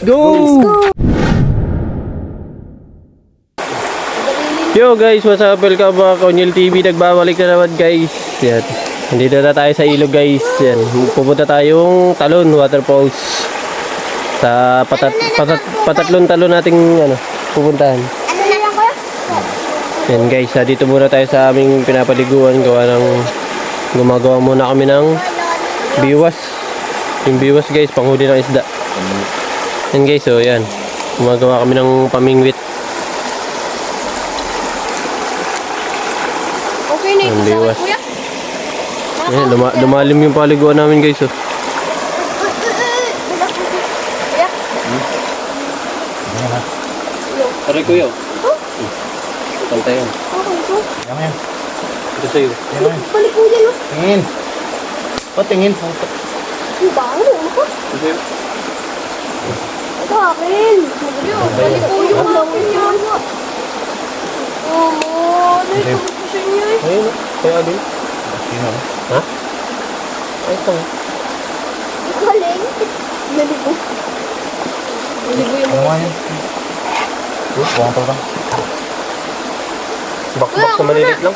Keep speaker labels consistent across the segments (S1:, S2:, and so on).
S1: go! Yo guys, what's up? Welcome back on Onyil TV. Nagbabalik na naman guys. Yan. Nandito na tayo sa ilog guys. Yan. Pupunta tayong talon, waterfalls. Sa patatlong talon nating pupuntahan. Yan guys, dito muna tayo sa aming pinapaliguan. Gumagawa muna kami ng biwas. Yung biwas guys, panghuli ng isda. Yan guys, so yan. Gumagawa kami ng pamingwit.
S2: Okay na ito sa kuya.
S1: Yan, lumalim yung paliguan namin guys. Oh.
S2: Kuya.
S1: Aray kuya. Pantay yan.
S2: Okay ito.
S3: Yan.
S1: Ito sa'yo.
S2: Balik kuya no.
S3: Tingin. O, tingin.
S2: Ang baho ano ko?
S1: Ito sa'yo.
S2: Ito akin. Balik kuya. Ang dami niya. Ano ito ko sa inyo eh.
S1: Ayun o. Kaya din.
S3: Sino?
S1: Ha? Ay, ito.
S2: Galing. Naligo. Naligo yung
S3: Ano
S2: mga.
S3: nga yun? Buwang pa ba?
S1: Bakbak sa malilit lang.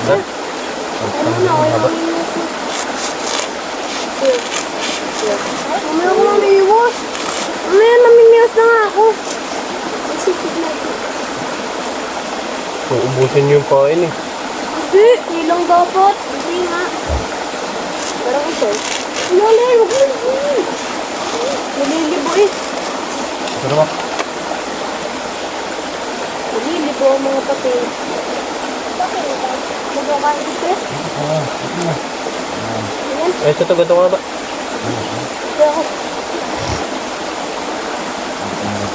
S1: Ha?
S2: Ano na ako Mamaya ko namiwas. Mamaya namimiwas na nga ako. Isipid natin.
S1: Uubusin niyo yung kain eh.
S2: Hindi. Hindi lang dapat. Hindi nga. Parang ito. Lali, huwag mo yun. Nalilibo eh.
S3: Pero ba?
S2: Nalilibo ang mga papel. Bakit? Magkakain dito eh.
S3: Oo.
S2: Ayan.
S1: Ay, sa taga nga ba?
S2: Bakit?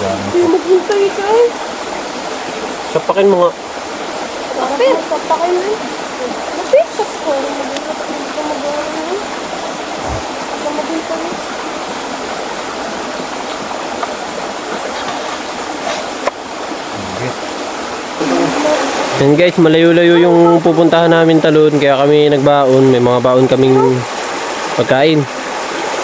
S2: Hindi maghintay ka eh.
S1: Sapakin mo nga.
S2: Papel. Papakain na eh. Papel. Sakto. Hindi ka magawa na eh. Hindi ka maghintay eh.
S1: Yan guys, malayo-layo yung pupuntahan namin talon. Kaya kami nagbaon. May mga baon kaming pagkain.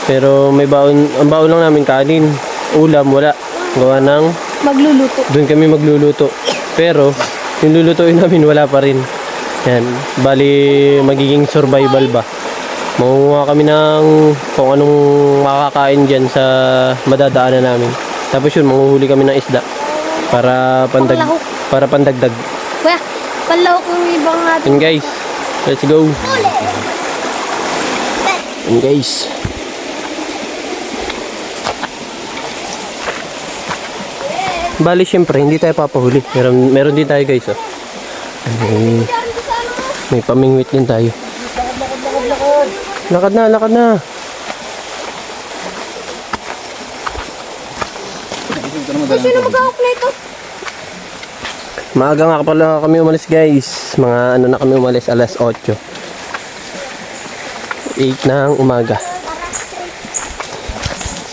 S1: Pero may baon, ang baon lang namin kanin. Ulam, wala. Gawa ng
S2: Magluluto.
S1: doon kami magluluto. Pero yung lulutuin namin wala pa rin. Yan, bali magiging survival ba. Mangunguha kami ng kung anong makakain dyan sa madadaanan namin. Tapos yun, manguhuli kami ng isda para pandagdag.
S2: Kuya, palawak yung ibang natin.
S1: And guys, let's go. And guys, bali syempre hindi tayo papahuli. Meron din tayo guys. Oh. May pamingwit din tayo. Lakad na.
S2: Sino mag-aok na ito?
S1: Maaga nga pala kami umalis guys. Mga na kami umalis, alas 8. 8 ng umaga.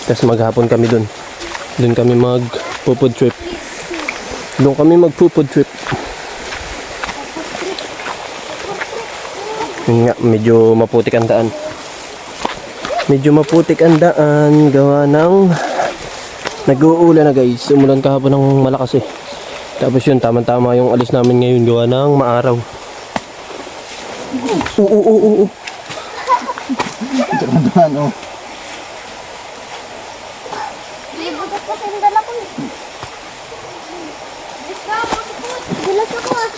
S1: Tapos maghapon kami dun. Dun kami mag-food trip. Doon kami mag-food trip. Yun nga, medyo maputik ang daan. Gawa ng nag-uulan na guys. Umulan kahapon ng malakas eh. Tapos yun, tama-tama yung alis namin ngayon gawa ng maaraw. Oo.
S3: Ano?
S2: Libutot kasi yung dala ko eh. Dala ko ah.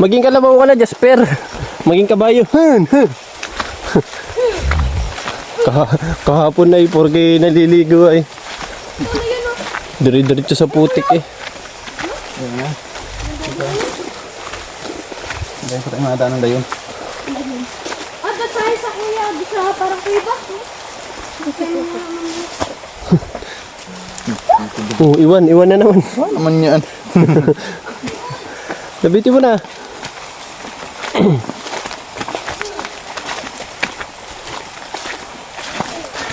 S1: Maging kalabaw ka na, Jasper. Maging kabayo. Kahapon na porque naliligo ay. Dire-diretso sa putik eh.
S3: Dahil ko tayo mga daan ng dayon.
S2: At tayo sa kuya, sa parang kuya.
S1: Oh, iwan na naman.
S3: Ano naman yan?
S1: Labitin mo na.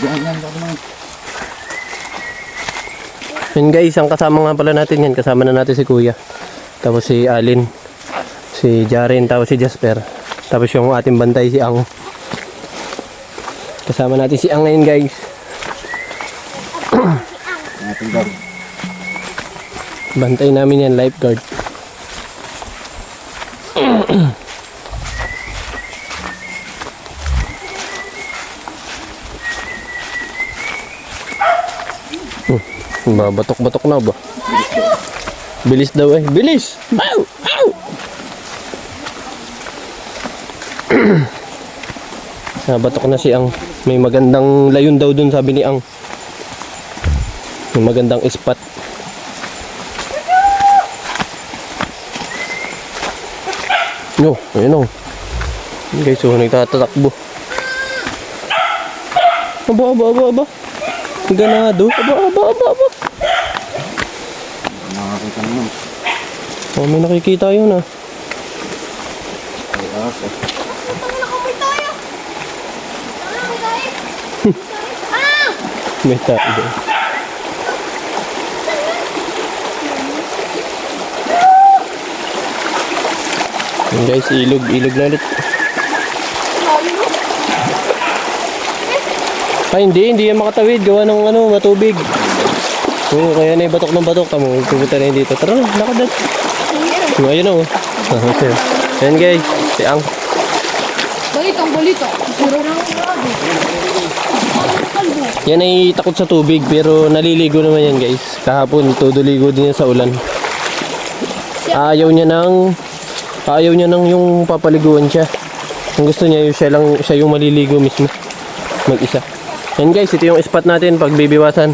S3: Yan.
S1: Yan guys, ang kasama nga pala natin yan. Kasama na natin si Kuya. Tapos si Alin. Si Jaren. Tapos si Jasper. Tapos yung ating bantay si Ang. Kasama natin si Ang ngayon guys. Bantay namin yan, lifeguard. Babatok-batok na ba? Bilis daw eh. Bilis! Ow! Ow! Nabatok na si Ang. May magandang layon daw dun, sabi ni Ang. May magandang spot. No, ayun o. Guys, so nagtatatakbo. Aba. Ganado. Aba.
S3: Nakakita naman.
S1: Oh, may nakikita yun ah.
S3: Ay, aso.
S1: May tayo doon. Ayan guys, ilog na ulit. Ay, hindi yan makatawid. Gawa ng matubig. Oo, kaya na batok ng batok. Tamo, pupunta na yun dito. Tara na, lakad na. Ayun o. Ayan guys, si Ang.
S2: Balito. Puro na ako grabe. Kalbo.
S1: Yan ay takot sa tubig, pero naliligo naman yan guys. Kahapon, todo ligo din yan sa ulan. Ayaw niya nang yung papaliguan siya. Ang gusto niya yung siya yung maliligo mismo. Mag-isa. Yan guys, ito yung spot natin pag bibiwasan.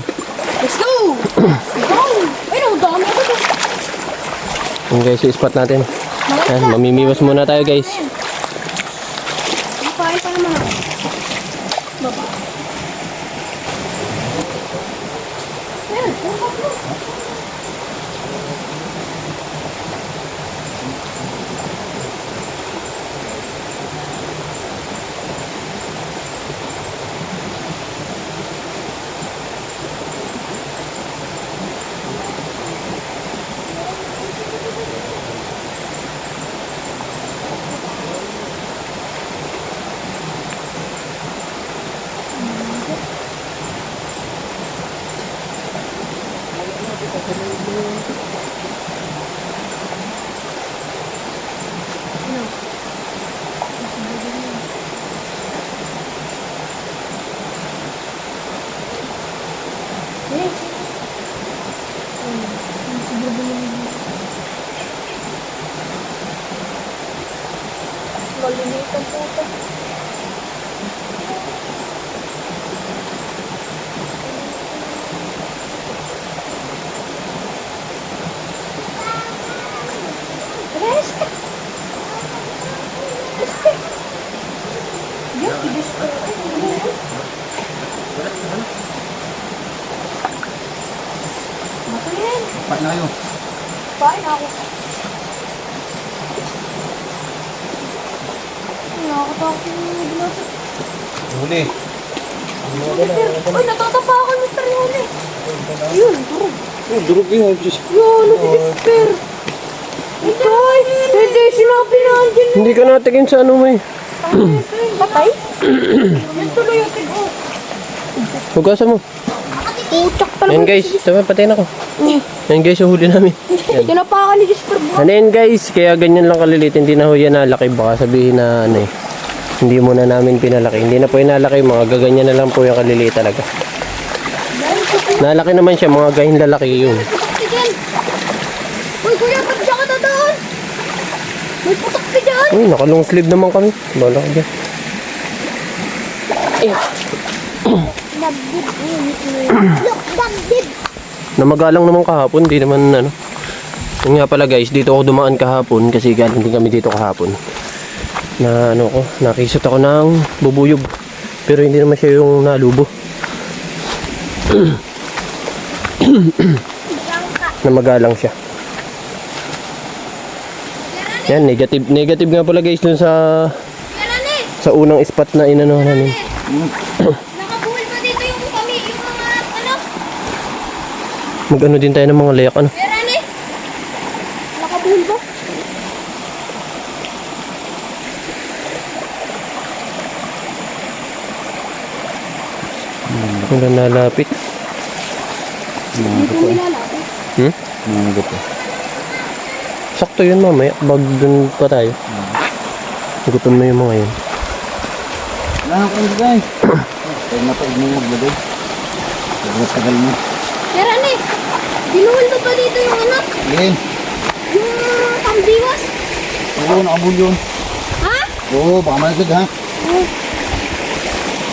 S2: Let's go! Go! Ay, no, dami ako to.
S1: Yan guys, yung spot natin. Yan, mamimiwas muna tayo guys.
S2: Pahay pa naman ako. Baba. Ayan, baba. Maliliit ang puto. Resta! Yan, ibis ko. Bato yan.
S3: Pat na kayo.
S2: Pain ako. Nakakatakot yung binasa.
S3: Huli.
S2: Uy, natatapa ako ng Huli. Yun, durog.
S3: Durog yun.
S2: Yun, nag-despair. Ito ay, hindi sinabi na andyan.
S1: Hindi ka natingin sa ano mo eh.
S2: Patay? Yan tuloy yung tigo.
S1: Hugasan mo.
S2: Puchak talaga.
S1: Ayan guys, tama, patayin ako. Ayan guys, yung huli namin. Yan.
S2: Tinapakan ni Despair.
S1: Ano yan guys, kaya ganyan lang kalilit, hindi na ho yan nalaki. Baka sabihin na ano eh, hindi mo na namin pinalaki. Hindi na po yung nalaki, mga gaganyan na lang po yung kaliliit talaga. Nalaki naman siya, mga gahin lalaki yun.
S2: Uy, kuya, ba't siya ka na doon? May putok ka dyan.
S1: Uy, nakalong sleeve naman kami. Bala ka dyan.
S2: Dagdib.
S1: Namagalang naman kahapon, di naman ano. Yun nga pala guys, dito ako dumaan kahapon kasi galing din kami dito kahapon. Na ano ko, nakisot ako ng bubuyog. Pero hindi naman siya yung nalubo. Namagalang siya. Yan, negative nga pala guys dun sa unang spot na inano namin.
S2: Nakabuhol ba dito yung kami, yung mga ano?
S1: Mag-ano din tayo ng mga layak ano.
S2: Merane? Nakabuhol ba?
S1: Wala nalapit.
S2: Hindi ko nilalapit.
S1: Hmm?
S3: Nangagat eh.
S1: Sakto yun mamaya. Bag dun pa tayo. Gutom na yung mga yun.
S3: Wala ko yung guys. Pag napag mo maglagay. Pag tagal mo.
S2: Pero ano eh, binuhol ko pa dito yung anak,
S3: Alin?
S2: yung pambiwas.
S3: Oo, nakabul yun.
S2: Ha?
S3: Oo, baka malaglag ha.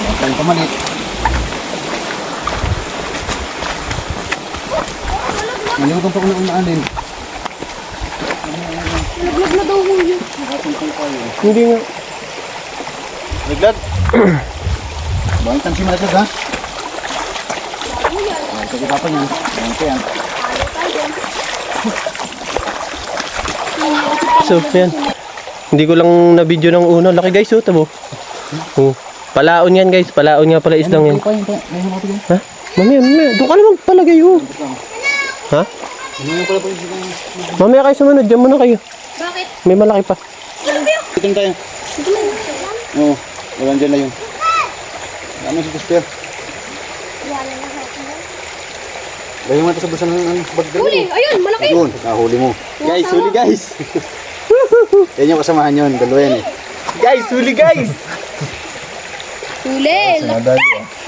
S3: Baka pamalit. Nalimutan pa ko na umaalin.
S2: Naglag na daw ko yun.
S1: Hindi nga.
S3: Naglag? Baka yung tansi malaglag ha. Ito kita pa yan. Ito yan.
S1: So, yan. Hindi ko lang na-video ng una. Laki guys, oh, tabo. Oh. Palaon yan guys. Palaon nga pala islang yan.
S3: May hamati yan.
S1: Ha? Mamaya. Doon ka naman palagay, oh. Ha?
S3: Ano yung pala po yung
S1: Mamaya kayo sumunod. Diyan muna kayo.
S2: Bakit?
S1: May malaki pa.
S3: Dito tayo. Oo, walang dyan na yun. Ano si Buster? Lagyan mo ito sa bulsa ng bag dali.
S2: Huli, ayun, malaki.
S3: Ayun, nahuli mo. Guys, huli guys. Yan yung kasamahan yun, dalawa yan eh. Guys, huli guys!
S2: Huli,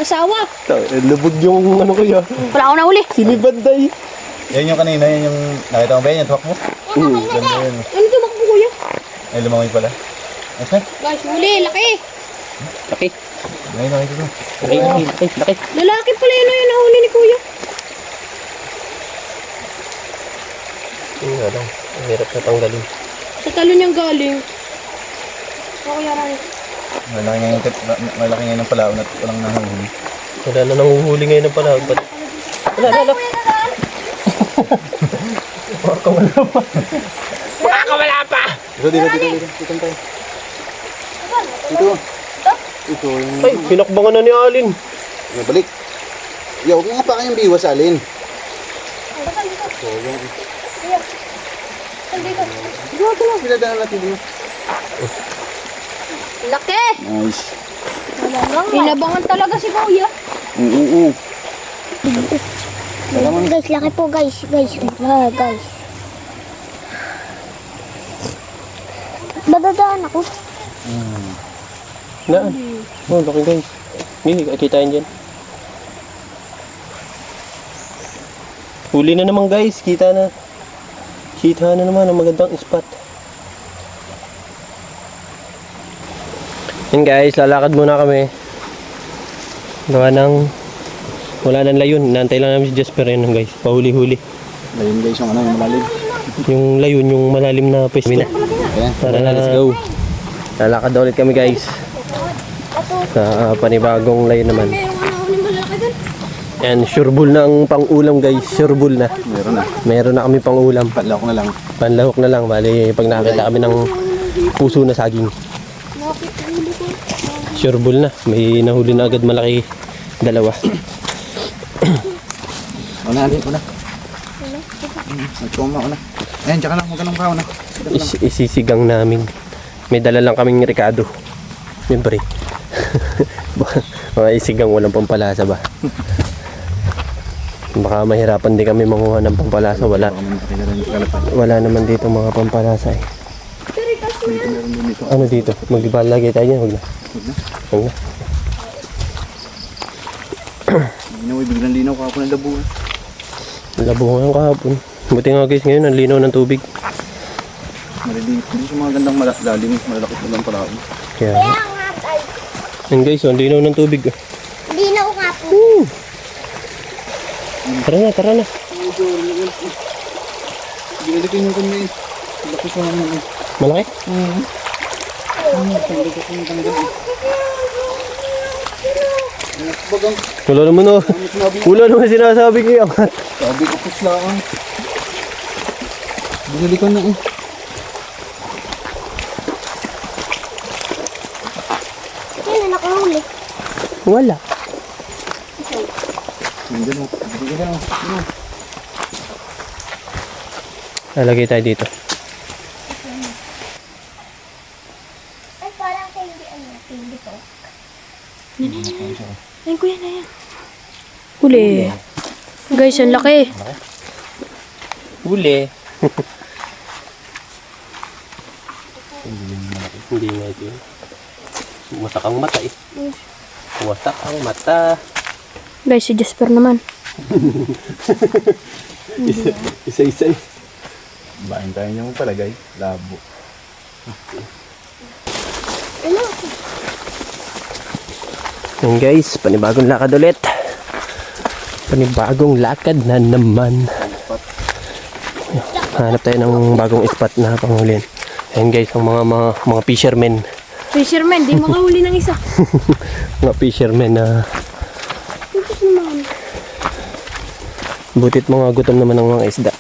S2: asawa.
S1: Lubog yung ano kaya.
S2: Wala ako na huli.
S1: Sinibanday.
S3: Yan yung kanina, yan yung nakita mo ba yan, yung tuwak mo? Ganda yun.
S2: Ano tumakbo kuya?
S3: Ay, lumangoy pala. Asa?
S2: Guys, huli, laki.
S1: Laki.
S3: Ngayon nakita ko.
S1: Laki.
S2: Lalaki pala yun na yun nahuli ni kuya.
S1: Yung nga lang. Ang hirap na tanggalin.
S2: Sa talo niyang galing. Ako yan rin.
S3: Malaki ngayon ang palaon at walang nahuli.
S1: Wala na nanguhuli ngayon ng panahon. Wala. Baka wala pa.
S3: Dito tayo. Dito. Ito yung...
S1: Ay, pinakbangan na ni Alin.
S3: Balik. Yo, huwag nga pa kayong biwas, Alin. Ito lang, pinadaan natin dito.
S2: Laki.
S3: Nice.
S2: Inabangan talaga si kuya.
S3: Oo.
S4: Guys, laki po guys. Guys. Dadadaan ako.
S1: Naan. Oh, laki guys. Hindi, kitain dyan. Huli na naman guys. Kita na naman ang magandang spot. Yan guys, lalakad muna kami. Gawa ng wala nang layon. Nantay lang namin si Jasper yun guys. Pahuli-huli.
S3: Ayun guys, yung yung malalim.
S1: Yung layon, yung malalim na pwesto.
S3: Ayan.
S1: Tara na, let's go. Lalakad na ulit kami guys. Sa panibagong layon naman.
S2: Merong nahuli malaki dun.
S1: And sureball na ang pang-ulam guys. Sureball na.
S3: Meron na.
S1: Meron na kami pang-ulam.
S3: Padlak ko na lang.
S1: Panlahok na lang. Bali, pag nakakita kami ng puso na saging.
S2: Bakit huli ko?
S1: Sureball na. May nahuli na agad malaki. Dalawa.
S3: Una, Alin, una. Nagtuma, una. Ayan, tsaka lang, huwag ka nang kauna.
S1: Isisigang namin. May dala lang kaming Ricardo. Siyempre. Mga isigang walang pampalasa ba? Baka mahirapan din kami manguha ng pampalasa. Wala naman dito mga pampalasa eh. Ano dito? Magbalagay tayo niyan. Huwag na.
S3: Ginawa, biglang linaw ka ako ng labo.
S1: Labo nga kahapon. Buti nga guys ngayon ang linaw ng tubig.
S3: Maliliit. Hindi sa mga gandang lalim. Malalakit mo lang pala ako.
S1: Kaya
S4: Kaya nga ay,
S1: yan guys, ang linaw ng tubig.
S4: hindi na ako nga po.
S1: Tara na.
S3: Ginalikin yung kanya eh. Laki sa mga eh.
S1: Malaki?
S3: Bagang,
S1: Wala naman oh. Wala naman sinasabi ko yung angat.
S3: sabi ko puslaan. Ginalikan na eh.
S4: Yan na nakahuli.
S1: Wala.
S3: Nandiyan mo. Bigyan mo.
S1: Lalagay tayo dito.
S4: Ay, parang hindi po.
S2: Ayun kuya na yan. Huli. Guys, ang laki.
S1: Huli. Hindi nga ito yun. Wasak ang mata eh. Wasak ang mata.
S2: Guys, si Jasper naman.
S1: Isa-isa eh.
S3: Bain tayo niyong palagay. Labo.
S1: Yan guys, panibagong lakad ulit. Panibagong lakad na naman. Hanap tayo ng bagong spot na panghulin. Ayan guys, ang mga fishermen.
S2: Fisherman, di makahuli ng isa.
S1: Mga fishermen na butit mga gutom naman ng mga isda.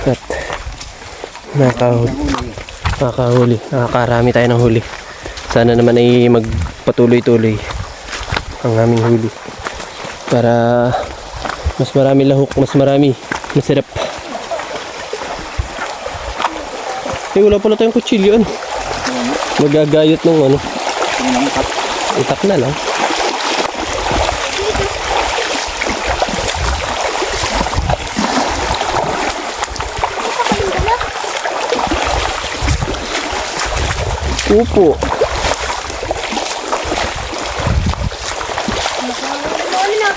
S1: At nakakahuli. Nakakarami tayo ng huli. Sana naman ay magpatuloy-tuloy ang aming huli. Para mas marami lahok, mas marami masarap. Eh, wala pala tayong kutsilyo. Magagayot ng ano. Itak na lang. Upo.
S2: Ano na?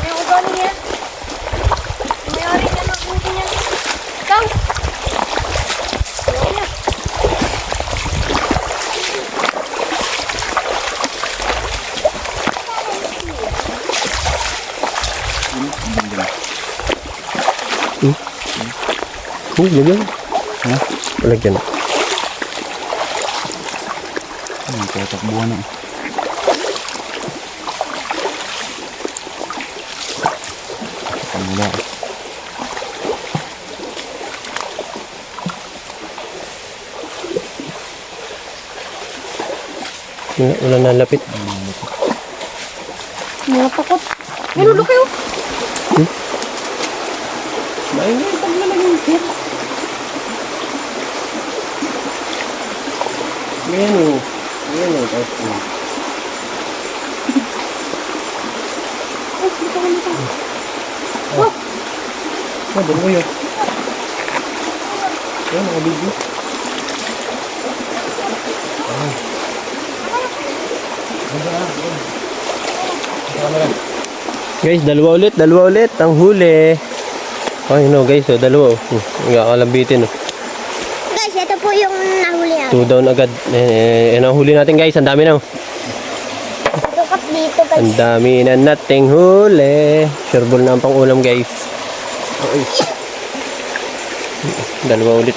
S2: May ugali niya. May-ari na nag-ugali niya. Ikaw! Ayun na.
S1: Lagyan.
S3: Ha?
S1: Lagyan.
S3: Tatakbuhan na. Pangula.
S1: Wala na lapit.
S2: Mga takot. May lulo kayo.
S1: Maingay, pag nalagyan siya. Ayan o. Ayan o. Tapos o.
S2: Oh, dito ka nito.
S1: Oh, doon mo yun. Ayan, mga bigyo. Guys, dalawa ulit ang huli. Ay no guys, so dalawa oh. Nagkakalabitin oh.
S4: Guys, ito po yung nahuli namin.
S1: 2 down agad. Yan ang huli natin guys, ang dami na oh.
S4: Tukat dito guys.
S1: Ang dami na nating huli. Sureball na ang pang-ulam guys. Okay. Dalawa ulit.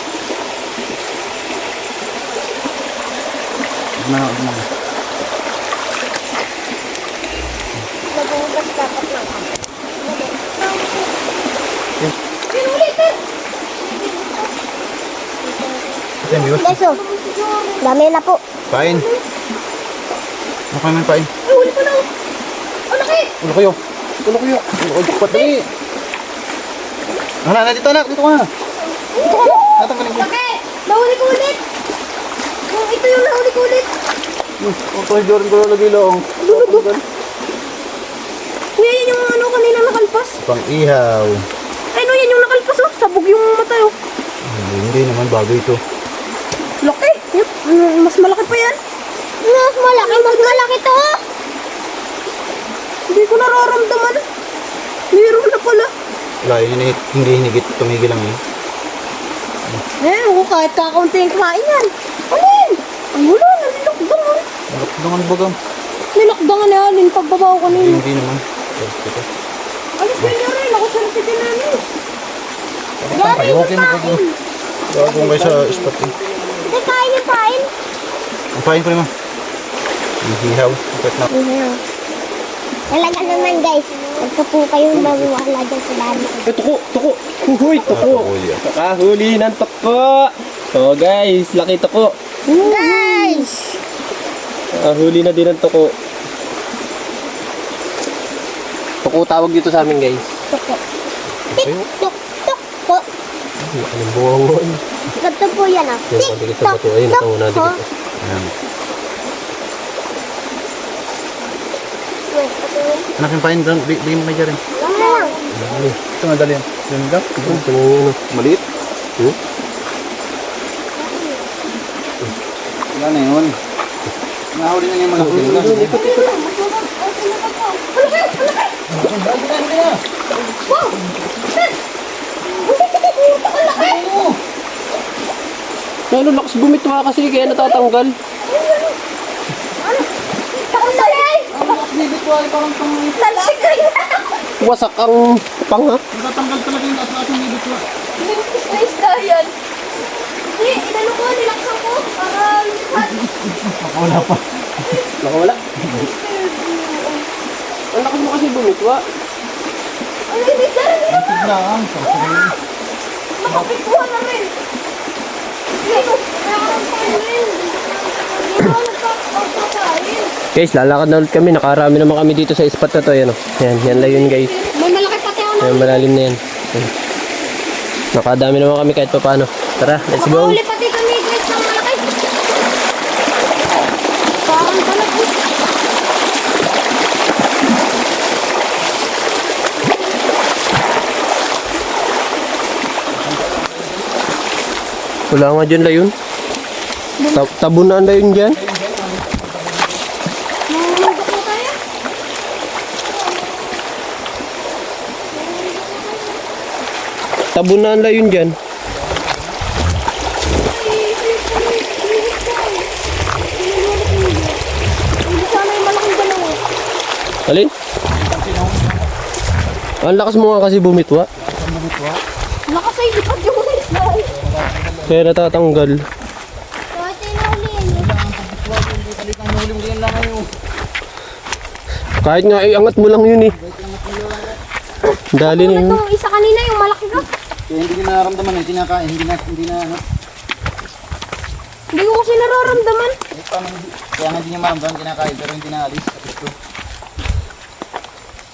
S4: Nagugas dapat lang. Guys, oh. Dami na po.
S3: Pain. Ano kayo may pain?
S2: Ay, huli ko na. Oh, laki!
S3: Ulo kayo. Ulo kayo. Ulo kayo. Jackpot dali. Anak, dito anak. Dito ka na. Dito ka na. Natanggalin ko.
S2: Laki! Nahuli ko ulit. Oh, ito yung nahuli ko ulit.
S3: Ang toy Jordan ko lagi lang.
S2: Kuya, yan yung ano kanina nakalpas.
S3: Pang ihaw.
S2: Ay, no, yan yung nakalpas oh. Sabog yung mata oh.
S3: Hindi naman bago ito.
S2: Laki! Yep. Mas malaki pa yan.
S4: Mas malaki to. Oh.
S2: Hindi ko nararamdaman. Meron na pala.
S3: Wala, hindi hinigit. Tumigil lang eh.
S2: Eh, ako kahit kakaunti yung kumain yan. Alin? Ay, wala. Nilakdang oh.
S3: Nakapulungan bagang.
S2: Nilakdangan na alin pagbabaw kanina.
S3: Hindi naman. Ito.
S2: Alis na niya rin. Ako sa natin namin.
S3: Okay na bagang. Bagong kayo sa spot eh.
S4: Hindi, kain yung pain.
S3: Ang pain ko naman. Ang hihaw. Ipet na.
S4: Talaga naman guys. Ito po kayong babuwala dyan sa dami.
S1: Eh, tuko. Huhuy, tuko. Nakahuli ng tuko. So guys, laki tuko.
S4: Guys!
S1: Nakahuli na din ng tuko. Tuko tawag dito sa amin guys.
S4: Tuko. Tik, tuk, po.
S1: Anong buwangon?
S4: Ito po yan ah.
S1: Yung pagkakit sa bato. Ayun, ito muna dito.
S3: Ayan.
S4: Wait, ito yun.
S3: Anak yung pain. Bigyan mo kayo dyan.
S4: Wala lang.
S3: Ito madali yan. Yan daw. Maliit. Wala na yun. Nahuli na yung malaki.
S1: Lalo lakas bumitwa kasi kaya natatanggal. Wasak ang panga.
S3: Natatanggal talaga yung ating nilito.
S2: Limpis na isda yan. Hindi, inano ko, nilaksan ko. Para lumipat.
S3: Nakawala pa.
S1: Nakawala. Ang lakas mo kasi bumitwa.
S2: Ano yung bigla rin nila?
S3: Tiglaan.
S2: Nakapikuha na rin. Dito, nakakaroon rin. Dito, nagpapakain.
S1: Guys, lalakad na ulit kami. Nakarami naman kami dito sa spot na to. Yan, oh. Yan lang yun guys.
S2: May malaki pati ako
S1: Yan, malalim na yan. Yan. Nakadami naman kami kahit pa paano. Tara, let's go.
S2: Nakahuli pati kami guys ng malaki. Parang talag eh.
S1: Wala nga dyan layon. Tabunan layon dyan.
S2: Nangungulog na tayo.
S1: Tabunan layon dyan.
S2: Hindi sana yung malaking dalawa.
S1: Alin? Ang lakas mo nga kasi bumitwa.
S2: Lakas ay lipat yung isda.
S1: Kaya natatanggal.
S2: Kahit inahuli yan.
S1: Kahit nga iangat mo lang yun eh. Dali na yun.
S2: Itong isa kanina yung malaki ka.
S3: Kaya hindi nyo nararamdaman yung kinakain. Hindi na ano.
S2: Hindi ko kasi nararamdaman.
S3: Kaya nga hindi nyo maramdaman kinakain pero hindi na alis. Ito.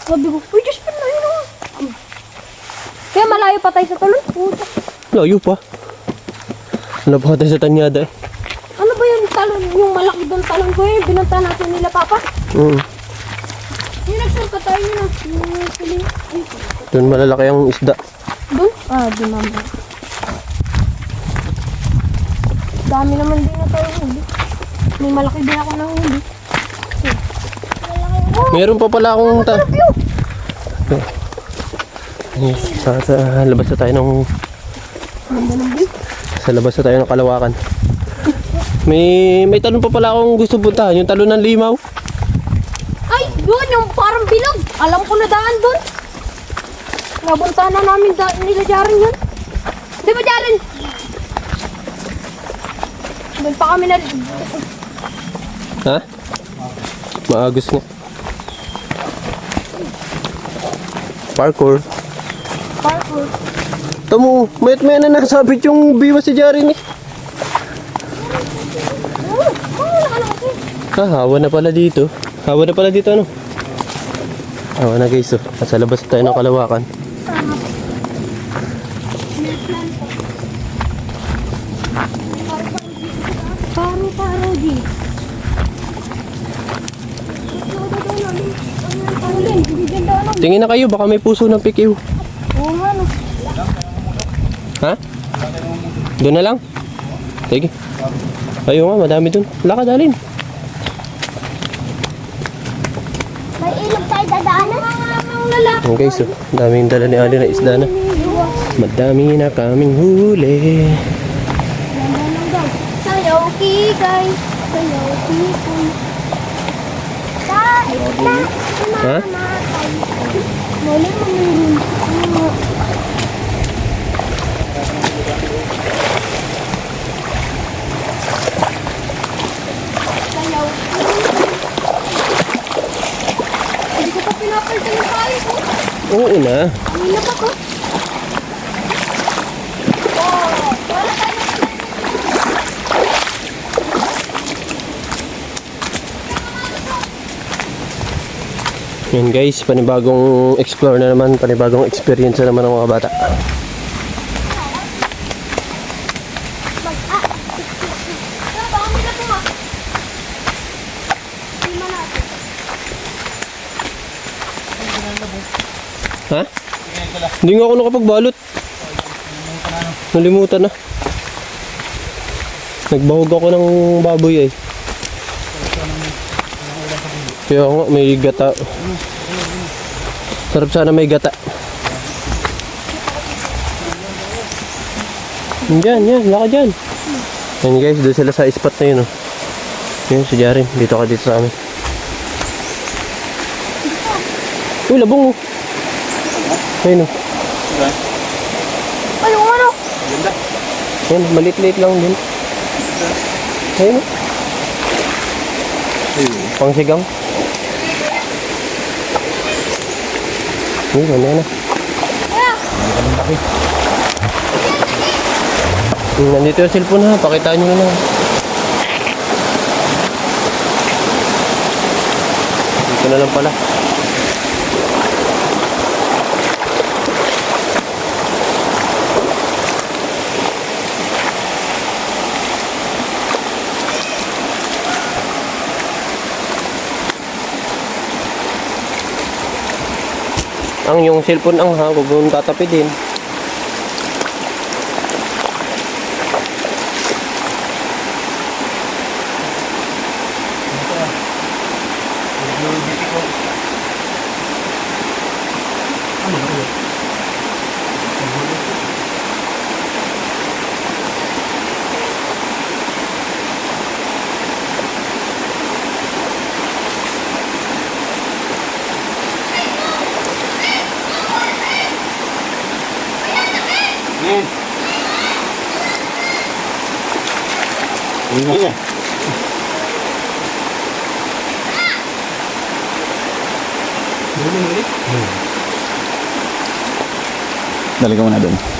S2: Sabi ko, uy, Diyos pa na yun ah. Kaya malayo pa tayo sa talon. Puta.
S1: Layo pa. Napaka tayo sa tanyada eh.
S2: Ano ba yung talon, yung malaki doon talon ko yun? Binunta natin nila papa. Yung nagsurka tayo yun ah. Yung piling. Ay,
S1: Doon malalaki ang isda.
S2: doon? Ah, di mamba. Dami naman din na tayo huli. May malaki din ako nang huli.
S1: Meron pa pala akong Yes, sa labas na tayo ng Kalawakan. May talon pa pala akong gusto puntahan, yung talon ng Limaw.
S2: Ay, doon yung parang bilog. Alam ko na daan doon. Nabunta na namin nila Jaren yun. Di ba Jaren? Doon pa kami na...
S1: Ha? Maagos na. Parkour.
S2: Parkour.
S1: Tamo, mayat-maya na nasabit yung biwa si Jaren eh.
S2: Wala ka na kasi.
S1: Hawa na pala dito. Hawa na pala dito ano? Hawa na guys oh. Nasa labas tayo ng Kalawakan.
S2: Paro di.
S1: Tingin na kayo, baka may puso ng pikiw.
S2: Oo nga no.
S1: Ha? Doon na lang? Sige. Ayaw nga, madami doon. Lakad alin.
S4: May ilog tayo dadaanan.
S2: Ang lalaki.
S1: Oh, guys, oh. Daming dala ni Ali na isda na. Madami na kaming huli.
S2: Sayaw kigay. Sayaw kikun.
S4: Sa isla.
S1: Ha?
S2: Muli mo yun. Sayaw kikun. Hindi ko pa pinapalta yung tayo ko.
S1: Oo na.
S2: Kanina pa ko. Oh, wala tayo.
S1: Yan guys, panibagong explore na naman, panibagong experience na naman ng mga bata.
S2: Dami na po ha. Lima natin.
S1: Ha? Hindi nga ako nakapagbalot. Nalimutan na. Nagbahog ako ng baboy eh. Kaya nga, may gata. Sarap sana may gata. Yan, laka dyan. Yan guys, doon sila sa spot na yun oh. Yan, si Jaren. Dito ka dito sa amin. Uy, labong oh. Ayun oh.
S2: Ay, yung ano?
S3: Ganda.
S1: Yan, maliit-liit lang din. Ayun oh. Pangsigang. Ayun, ano yan ah. Nandito yung cellphone ha, pakitaan nyo na lang. Dito na lang pala. Ang yung cellphone ang ha, huwag mong tatapidin.
S3: Ayan. Dali ka muna doon.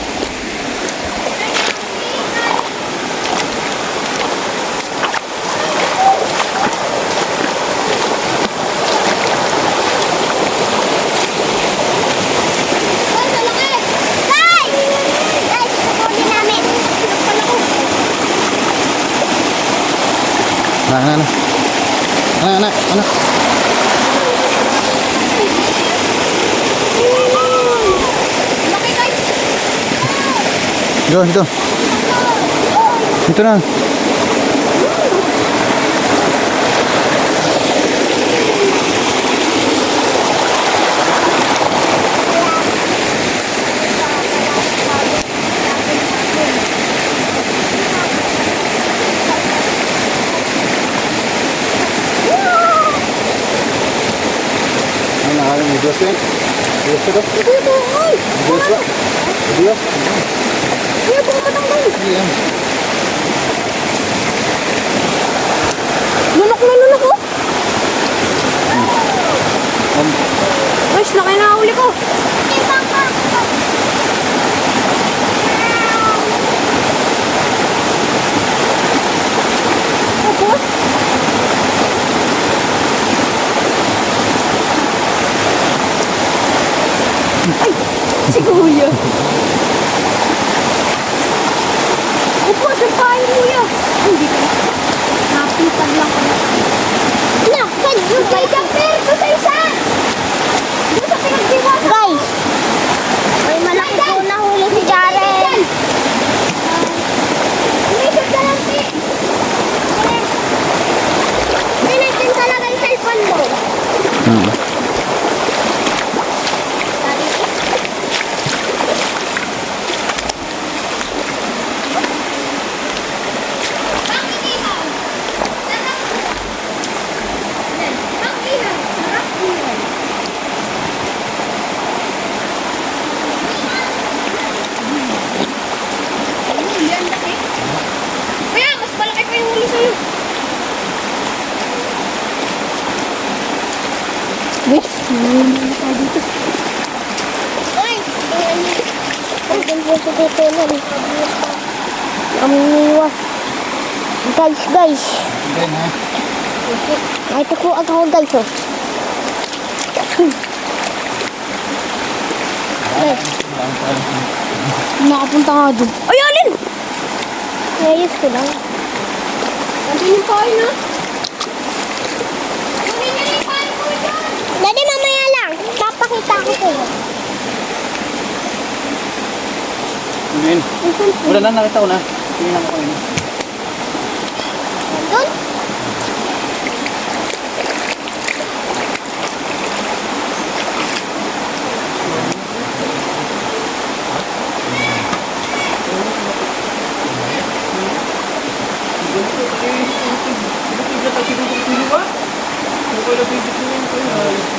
S3: Anak.
S2: Laki guys!
S3: Dito. Dito na. Videos yan. Videos ka daw. Videos ba? Videos?
S2: Kuya, baka matanggal.
S3: Yan.
S2: Lunok oh. Guys, laki na huli ko. Oh, boss. Ay, si Kuya. Upo, sampahin Kuya. Ay, hindi ka na. Napitan lang ko.
S4: Nakad
S2: Yung kay Jamper, doon sa isa. Doon sa pinagdiwas.
S4: guys. May malaki po nahuli si Jaren.
S2: Umisip ka lang, Pi.
S4: Tinitin talaga yung cellphone mo.
S2: Kuya, mas malaki pa yung huli sa'yo.
S4: Guys, mayroon tayo dito. Guys, tingnan niyo. Ang ganda sa dito lang. Ang niwas. Guys.
S3: Then ha.
S4: Ay, ito po ako guys. Oh. Guys,
S2: Nakapunta nga doon. Ay, alin!
S4: ayos ko lang.
S2: Nandun yung kain, ha?
S4: Daddy, mamaya lang. Papakita ko sa'yo.
S3: Yun. Wala na, nakita ko na. Tingnan ko kanina.
S4: Doon?
S3: Ano